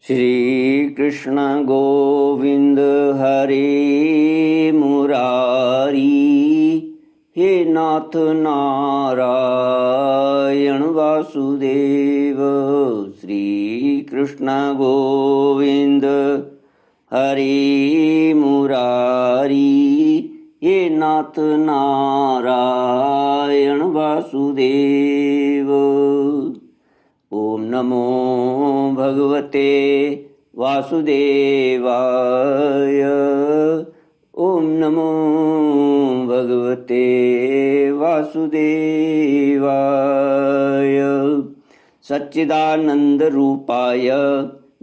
श्री कृष्ण गोविंद हरे मुरारी, हे नाथ नारायण वासुदेव। श्री कृष्ण गोविंद हरे मुरारी, हे नाथ नारायण वासुदेव। ओम नमो भगवते वासुदेवाय। ओम नमो भगवते वासुदेवाय। सच्चिदानंद रूपाय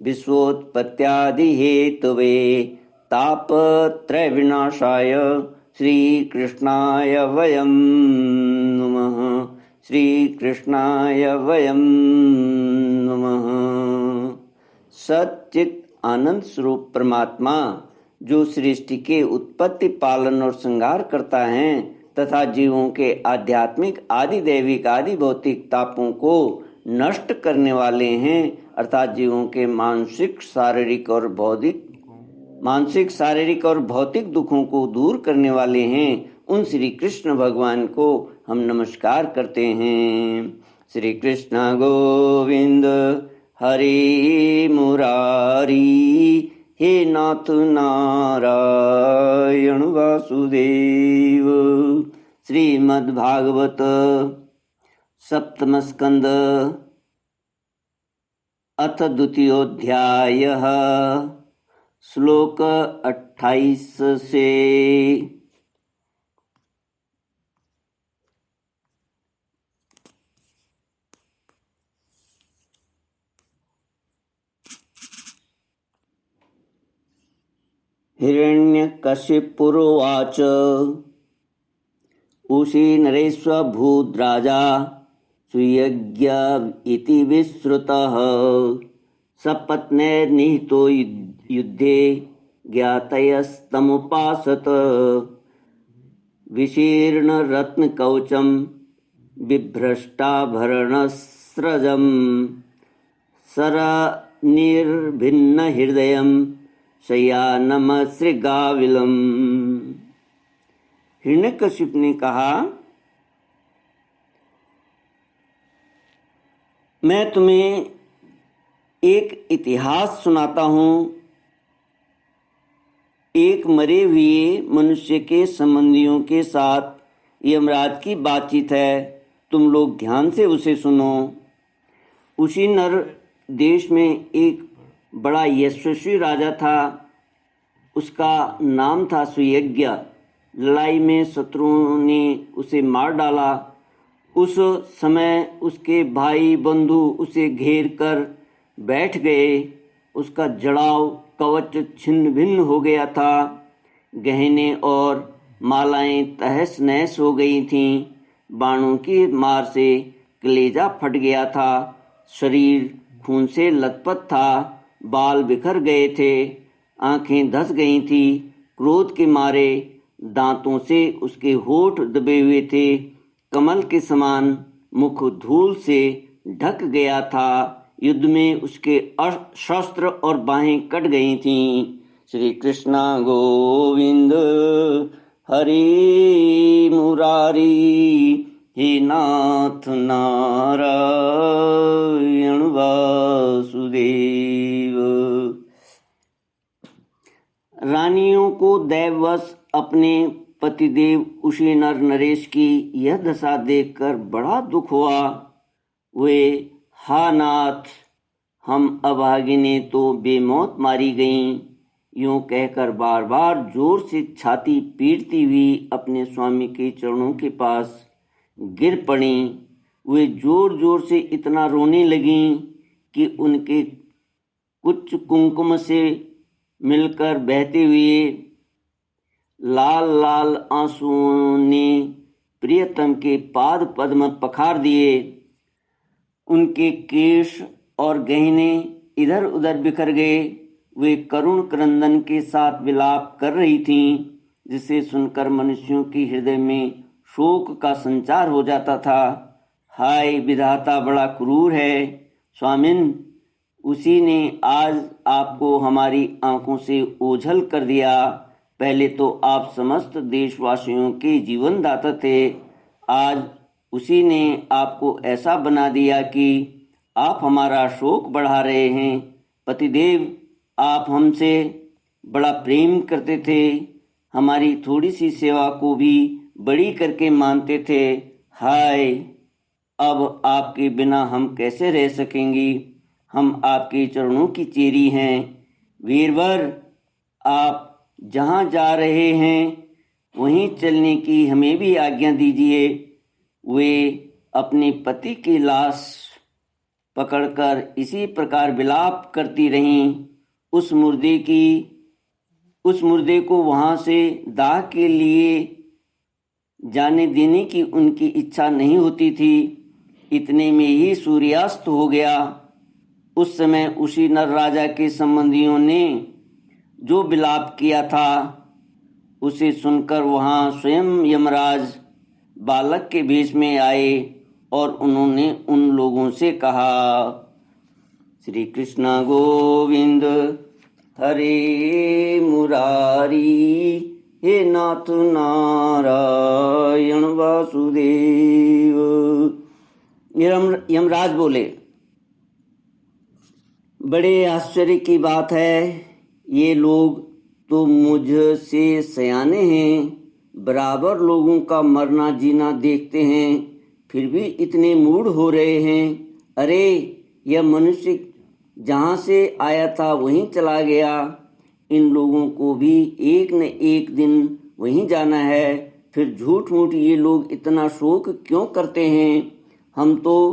विश्वोत्पत्त्यादि हेतवे तापत्रय विनाशाय श्री कृष्णाय वयं नमः। श्री कृष्णाय वयं नमः। सच्चित आनंद स्वरूप परमात्मा जो सृष्टि के उत्पत्ति, पालन और संहार करता है तथा जीवों के आध्यात्मिक, आदि दैविक, आदि भौतिक तापों को नष्ट करने वाले हैं, अर्थात जीवों के मानसिक, शारीरिक और भौतिक दुखों को दूर करने वाले हैं, उन श्री कृष्ण भगवान को हम नमस्कार करते हैं। श्री कृष्ण गोविंद हरे मुरारी, हे नाथ नारायण वासुदेव। श्रीमद्भागवत सप्तम स्कंद अथ द्वितीयोऽध्यायः श्लोक 28 से 'हिरण्यकशिपुरुवाच उशीनरेष्वभूद्राजा सुयज्ञ इति विश्रुतः सपत्नैर्निहितो युद्धे ज्ञातयस्तमुपासत विशीर्णरत्नकवचं बिभ्रष्टाभरणस्रजं सरनिर्भिन्नहृदयं शय्यानमसृगाविलम्। हिरण्यकशिप ने कहा, मैं तुम्हें एक इतिहास सुनाता हूँ। एक मरे हुए मनुष्य के संबंधियों के साथ यमराज की बातचीत है, तुम लोग ध्यान से उसे सुनो। उसी नर देश में एक बड़ा यशस्वी राजा था, उसका नाम था सुयज्ञ। लड़ाई में शत्रुओं ने उसे मार डाला। उस समय उसके भाई बंधु उसे घेर कर बैठ गए। उसका जड़ाव कवच छिन्न भिन्न हो गया था, गहने और मालाएं तहस नहस हो गई थीं, बाणों की मार से कलेजा फट गया था, शरीर खून से लथपथ था, बाल बिखर गए थे, आंखें धस गई थी, क्रोध के मारे दांतों से उसके होठ दबे हुए थे, कमल के समान मुख धूल से ढक गया था, युद्ध में उसके शस्त्र और बाहें कट गई थीं। श्री कृष्ण गोविंद हरे मुरारी, हे नाथ नारायण वासुदेव। रानियों को दैववश अपने पतिदेव उशीनर नरेश की यह दशा देखकर बड़ा दुख हुआ। वे, हा नाथ, हम अभागिनें तो बेमौत मारी गईं, यूं कहकर बार बार जोर से छाती पीटती हुई अपने स्वामी के चरणों के पास गिर पड़ी। वे जोर जोर से इतना रोने लगीं कि उनके कुछ कुंकुम से मिलकर बहते हुए लाल लाल आंसुओं ने प्रियतम के पाद पद्म पखार दिए। उनके केश और गहने इधर उधर बिखर गए। वे करुण क्रंदन के साथ विलाप कर रही थीं, जिसे सुनकर मनुष्यों के हृदय में शोक का संचार हो जाता था। हाय विधाता बड़ा क्रूर है। स्वामिन, उसी ने आज आपको हमारी आंखों से ओझल कर दिया। पहले तो आप समस्त देशवासियों के जीवनदाता थे, आज उसी ने आपको ऐसा बना दिया कि आप हमारा शोक बढ़ा रहे हैं। पतिदेव, आप हमसे बड़ा प्रेम करते थे, हमारी थोड़ी सी सेवा को भी बड़ी करके मानते थे। हाय, अब आपके बिना हम कैसे रह सकेंगे? हम आपके चरणों की चेरी हैं। वीरवर, आप जहाँ जा रहे हैं वहीं चलने की हमें भी आज्ञा दीजिए। वे अपने पति की लाश पकड़कर इसी प्रकार विलाप करती रहीं। उस मुर्दे को वहाँ से दाह के लिए जाने देने की उनकी इच्छा नहीं होती थी। इतने में ही सूर्यास्त हो गया। उस समय उसी नर राजा के संबंधियों ने जो विलाप किया था उसे सुनकर वहाँ स्वयं यमराज बालक के भेष में आए और उन्होंने उन लोगों से कहा, श्री कृष्ण गोविंद हरे मुरारी, हे नाथ नारायण वासुदेव। यमराज बोले, बड़े आश्चर्य की बात है, ये लोग तो मुझसे सयाने हैं, बराबर लोगों का मरना जीना देखते हैं, फिर भी इतने मूढ़ हो रहे हैं। अरे, यह मनुष्य जहाँ से आया था वहीं चला गया। इन लोगों को भी एक न एक दिन वहीं जाना है। फिर झूठ मूठ ये लोग इतना शोक क्यों करते हैं? हम तो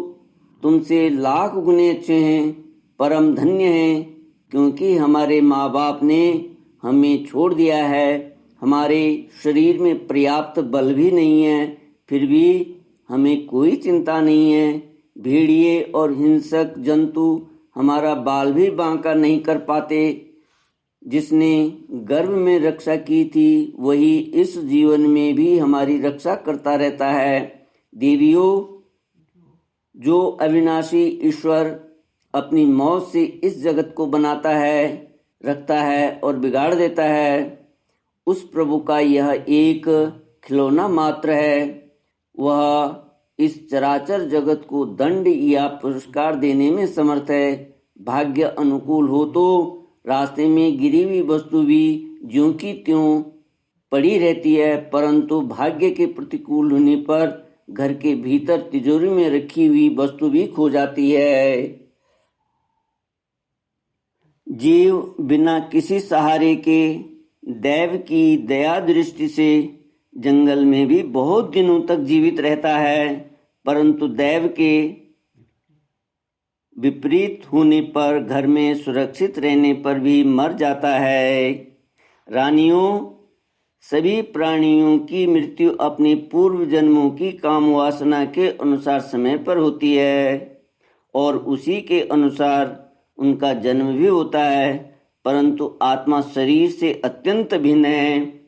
तुमसे लाख गुने अच्छे हैं, परम धन्य हैं, क्योंकि हमारे माँ बाप ने हमें छोड़ दिया है। हमारे शरीर में पर्याप्त बल भी नहीं है, फिर भी हमें कोई चिंता नहीं है। भेड़िए और हिंसक जंतु हमारा बाल भी बांका नहीं कर पाते। जिसने गर्भ में रक्षा की थी वही इस जीवन में भी हमारी रक्षा करता रहता है। देवियों, जो अविनाशी ईश्वर अपनी मौत से इस जगत को बनाता है, रखता है और बिगाड़ देता है, उस प्रभु का यह एक खिलौना मात्र है। वह इस चराचर जगत को दंड या पुरस्कार देने में समर्थ है। भाग्य अनुकूल हो तो रास्ते में गिरी हुई वस्तु भी ज्यों की त्यों पड़ी रहती है, परंतु भाग्य के प्रतिकूल होने पर घर के भीतर तिजोरी में रखी हुई वस्तु भी खो जाती है। जीव बिना किसी सहारे के दैव की दया दृष्टि से जंगल में भी बहुत दिनों तक जीवित रहता है, परंतु दैव के विपरीत होने पर घर में सुरक्षित रहने पर भी मर जाता है। रानियों, सभी प्राणियों की मृत्यु अपने पूर्व जन्मों की काम वासना के अनुसार समय पर होती है और उसी के अनुसार उनका जन्म भी होता है, परंतु आत्मा शरीर से अत्यंत भिन्न है,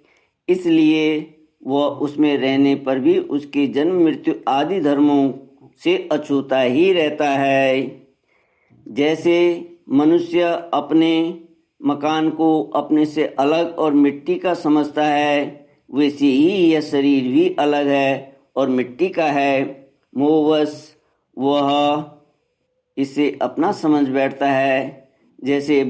इसलिए वह उसमें रहने पर भी उसके जन्म मृत्यु आदि धर्मों से अछूता ही रहता है। जैसे मनुष्य अपने मकान को अपने से अलग और मिट्टी का समझता है, वैसे ही यह शरीर भी अलग है और मिट्टी का है। मोहवश वह इसे अपना समझ बैठता है। जैसे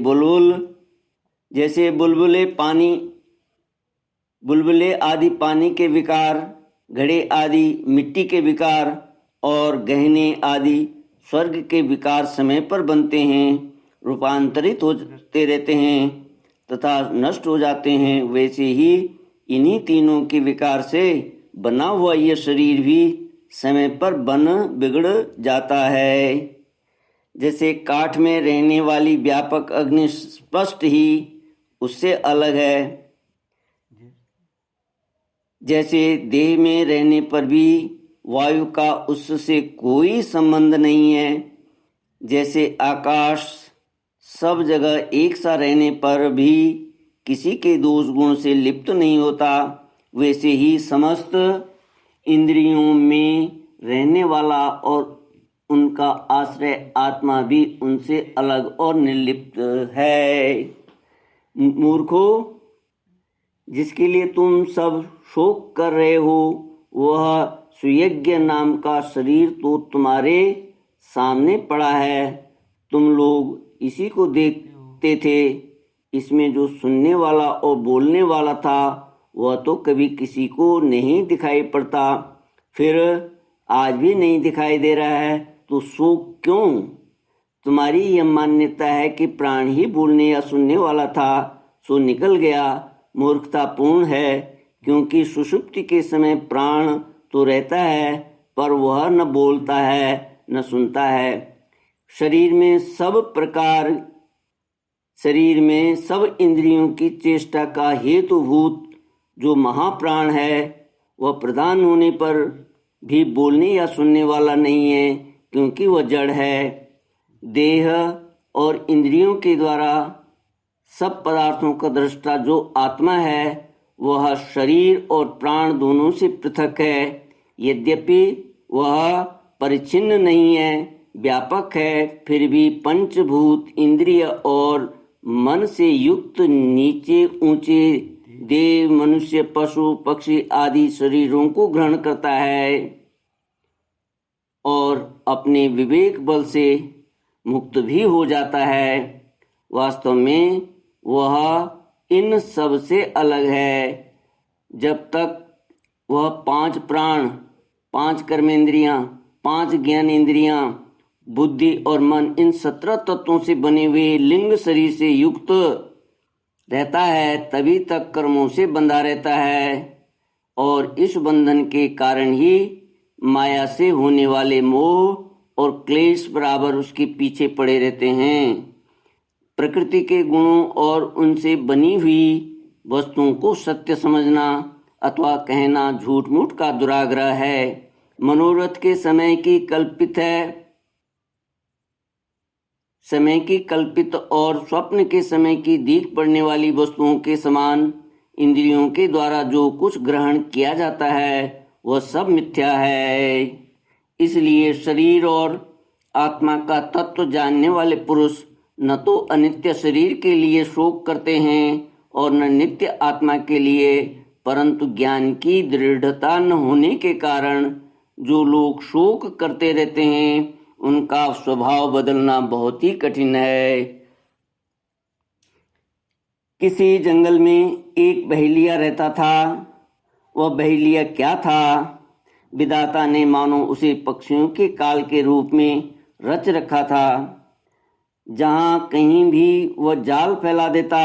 बुलबुले आदि पानी के विकार, घड़े आदि मिट्टी के विकार और गहने आदि स्वर्ग के विकार समय पर बनते हैं, रूपांतरित होते रहते हैं तथा नष्ट हो जाते हैं, वैसे ही इन्हीं तीनों के विकार से बना हुआ यह शरीर भी समय पर बन बिगड़ जाता है। जैसे काठ में रहने वाली व्यापक अग्नि स्पष्ट ही उससे अलग है, जैसे देह में रहने पर भी वायु का उससे कोई संबंध नहीं है, जैसे आकाश सब जगह एक सा रहने पर भी किसी के दोष गुण से लिप्त नहीं होता, वैसे ही समस्त इंद्रियों में रहने वाला और उनका आश्रय आत्मा भी उनसे अलग और निर्लिप्त है। मूर्खो, जिसके लिए तुम सब शोक कर रहे हो, वह सुयज्ञ नाम का शरीर तो तुम्हारे सामने पड़ा है। तुम लोग इसी को देखते थे। इसमें जो सुनने वाला और बोलने वाला था, वह तो कभी किसी को नहीं दिखाई पड़ता, फिर आज भी नहीं दिखाई दे रहा है, तो शोक क्यों? तुम्हारी यह मान्यता है कि प्राण ही बोलने या सुनने वाला था, सो निकल गया, मूर्खतापूर्ण है, क्योंकि सुषुप्ति के समय प्राण तो रहता है, पर वह न बोलता है न सुनता है। शरीर में सब इंद्रियों की चेष्टा का हेतुभूत जो महाप्राण है, वह प्रधान होने पर भी बोलने या सुनने वाला नहीं है, क्योंकि वह जड़ है। देह और इंद्रियों के द्वारा सब पदार्थों का दृष्टा जो आत्मा है, वह शरीर और प्राण दोनों से पृथक है। यद्यपि वह परिच्छिन्न नहीं है, व्यापक है, फिर भी पंचभूत, इंद्रिय और मन से युक्त नीचे ऊंचे देव, मनुष्य, पशु, पक्षी आदि शरीरों को ग्रहण करता है और अपने विवेक बल से मुक्त भी हो जाता है। वास्तव में वह इन सब से अलग है। जब तक वह 5 प्राण, 5 कर्मेंद्रियां, 5 ज्ञानेंद्रियां, बुद्धि और मन, इन 17 तत्वों से बने हुए लिंग शरीर से युक्त रहता है, तभी तक कर्मों से बंधा रहता है, और इस बंधन के कारण ही माया से होने वाले मोह और क्लेश बराबर उसके पीछे पड़े रहते हैं। प्रकृति के गुणों और उनसे बनी हुई वस्तुओं को सत्य समझना अथवा कहना झूठ मूठ का दुराग्रह है। मनोरथ के समय की कल्पित और स्वप्न के समय की दीख पड़ने वाली वस्तुओं के समान इंद्रियों के द्वारा जो कुछ ग्रहण किया जाता है, वह सब मिथ्या है। इसलिए शरीर और आत्मा का तत्व जानने वाले पुरुष न तो अनित्य शरीर के लिए शोक करते हैं और न नित्य आत्मा के लिए, परंतु ज्ञान की दृढ़ता न होने के कारण जो लोग शोक करते रहते हैं, उनका स्वभाव बदलना बहुत ही कठिन है। किसी जंगल में एक बहेलिया रहता था। वह बहेलिया क्या था? विधाता ने मानो उसे पक्षियों के काल के रूप में रच रखा था। जहाँ कहीं भी वह जाल फैला देता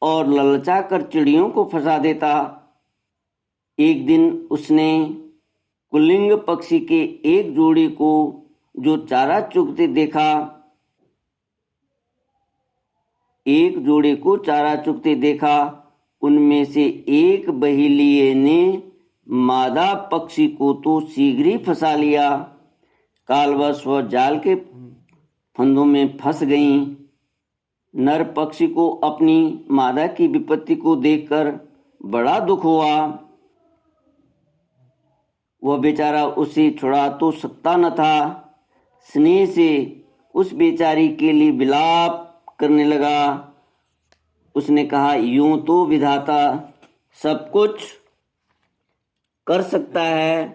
और ललचा कर चिड़ियों को फंसा देता। एक दिन उसने कुलिंग पक्षी के एक जोड़ी को जो चारा चुगते देखा, उनमें से एक बहेलिये ने मादा पक्षी को तो शीघ्र ही फंसा लिया। कालवश वह जाल के फंदों में फंस गईं। नर पक्षी को अपनी मादा की विपत्ति को देखकर बड़ा दुख हुआ। वह बेचारा उसे छुड़ा तो सकता न था। स्नेह से उस बेचारी के लिए विलाप करने लगा। उसने कहा, यूं तो विधाता सब कुछ कर सकता है,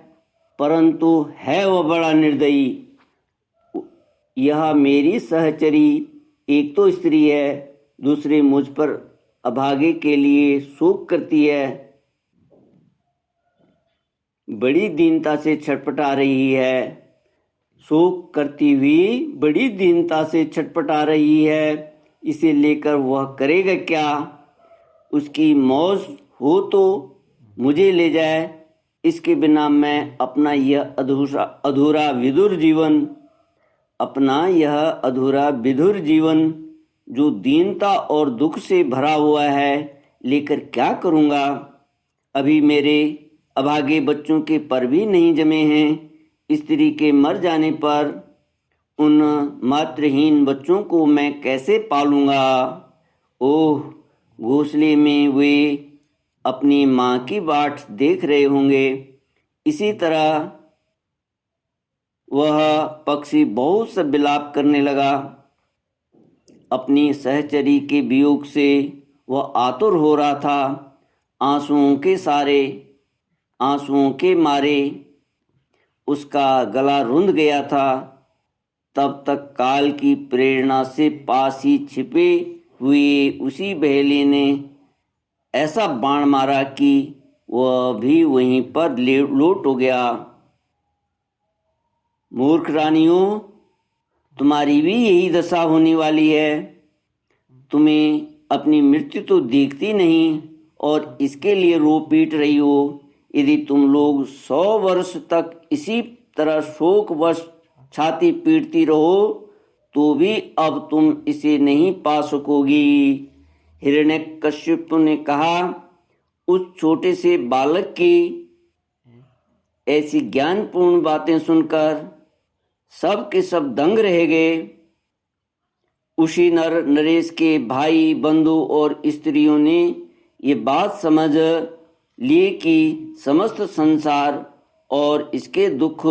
परंतु है वह बड़ा निर्दयी। यह मेरी सहचरी एक तो स्त्री है, दूसरे मुझ पर अभागे के लिए शोक करती है, बड़ी दीनता से छटपटा रही है। शोक करती हुई बड़ी दीनता से छटपटा रही है। इसे लेकर वह करेगा क्या? उसकी मौज हो तो मुझे ले जाए। इसके बिना मैं अपना यह अधूरा विधुर जीवन जो दीनता और दुख से भरा हुआ है, लेकर क्या करूँगा? अभी मेरे अभागे बच्चों के पर भी नहीं जमे हैं। स्त्री के मर जाने पर उन मातृहीन बच्चों को मैं कैसे पालूंगा? ओह, घोंसले में वे अपनी माँ की बाट देख रहे होंगे। इसी तरह वह पक्षी बहुत सा विलाप करने लगा। अपनी सहचरी के वियोग से वह आतुर हो रहा था। आंसुओं के मारे उसका गला रुंध गया था। तब तक काल की प्रेरणा से पास ही छिपे हुए उसी बहेली ने ऐसा बाण मारा कि वह भी वहीं पर लोट हो गया। मूर्ख रानियों, तुम्हारी भी यही दशा होने वाली है। तुम्हें अपनी मृत्यु तो दिखती नहीं और इसके लिए रो पीट रही हो। यदि तुम लोग 100 वर्ष तक इसी तरह शोकवश छाती पीटती रहो तो भी अब तुम इसे नहीं पा सकोगी। हिरण्यकश्यप ने कहा, उस छोटे से बालक की ऐसी ज्ञानपूर्ण बातें सुनकर सब के सब दंग रह गए। उसी नरेश के भाई, बंधु और स्त्रियों ने ये बात समझ लिए कि समस्त संसार और इसके दुख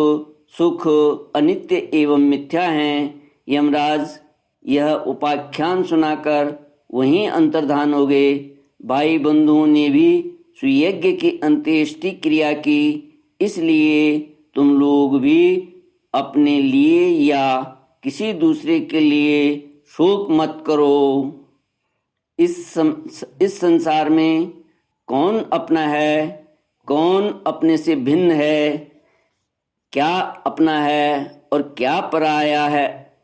सुख अनित्य एवं मिथ्या हैं। यमराज यह उपाख्यान सुनाकर वहीं अंतर्धान हो गए। भाई बंधुओं ने भी सुयज्ञ की अंत्येष्टि क्रिया की। इसलिए तुम लोग भी अपने लिए या किसी दूसरे के लिए शोक मत करो। इस संसार में कौन अपना है, कौन अपने से भिन्न है, क्या अपना है और क्या पराया है।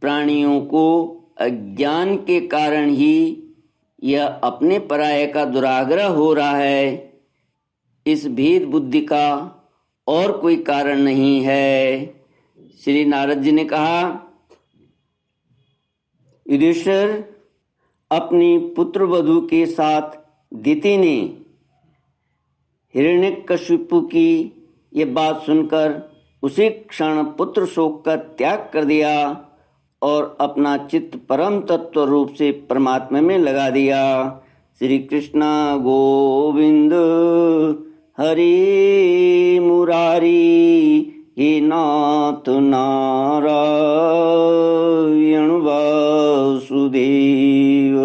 प्राणियों को अज्ञान के कारण ही यह अपने पराये का दुराग्रह हो रहा है। इस भेद बुद्धि का और कोई कारण नहीं है। श्री नारद जी ने कहा, युधिष्ठिर, अपनी पुत्र वधू के साथ दिति ने हिरण्यकशिपु की ये बात सुनकर उसी क्षण पुत्र शोक का त्याग कर दिया और अपना चित्त परम तत्व रूप से परमात्मा में लगा दिया। श्री कृष्ण गोविंद हरि मुरारी, हे नाथ नारायण वासुदेव।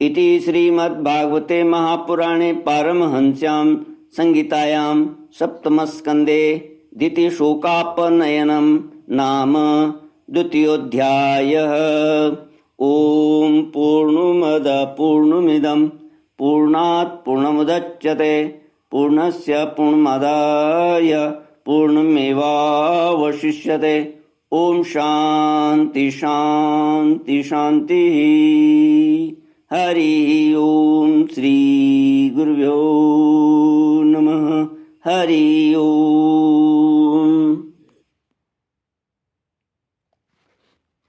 इति श्रीमद्भागवते महापुराणे पारमहंस्यां संहितायां सप्तमस्कन्धे द्वितीयशोकापनयनं नाम द्वितीयोऽध्यायः। ॐ पूर्णमदः पूर्णमिदं पूर्णात् पूर्णमुदच्यते पूर्णस्य पूर्णमादाय पूर्णमेवावशिष्यते। ओम शांति शांति शांति। हरि ओम। श्री गुरुभ्यो नमः। हरि ओम।